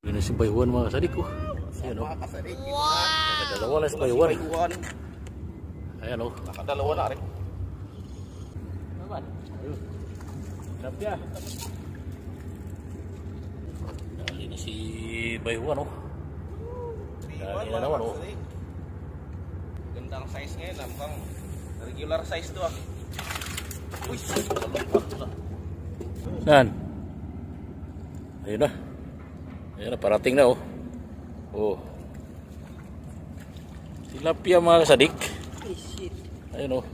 Ini si Baywan mga kasadik ko. Ayan o. Nakadalawa na si Baywan. Ayan o. Nakadalawa na rin. Tapya. Dali na si Baywan o. Dali na naman o. Gandang size ngayon. Mukhang regular size to ah. Uy! Saan? Ayun na. Ayun na, parating na oh. Oh. Tilapia mga kasadik. Ayun oh.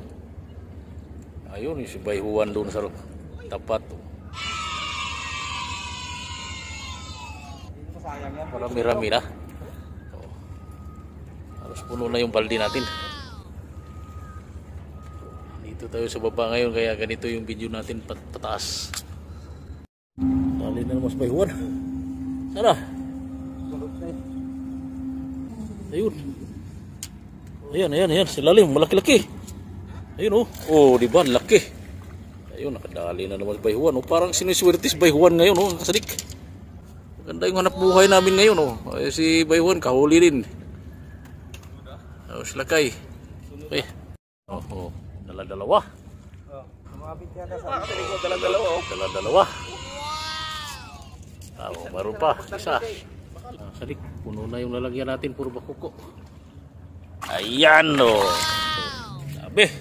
Ayun yung si Baywan doon sa tapat. Marami-rami na. Oh. Halos puno na yung balde natin. Dito tayo sa baba ngayon kaya ganito yung video natin pataas. Dali na naman si Baywan. Sana. Ayun. Ayan. Silalim. Malaki-laki. Ayun oh. Oh, di ba? Laki. Ayun, nakadali na naman si Baywan. Oh, parang siniswerte si Baywan ngayon oh. Kasadik. Maganda yung hanap buhay namin ngayon oh. Ay, si Baywan kahuli rin. Oh, silakay. Okay. Oh. Dala-dalawa. Dala-dalawa. Oh, meron pa, isa. Sadik, puno na yung lalagyan natin, puro bakuko. Ayan o. Sabi.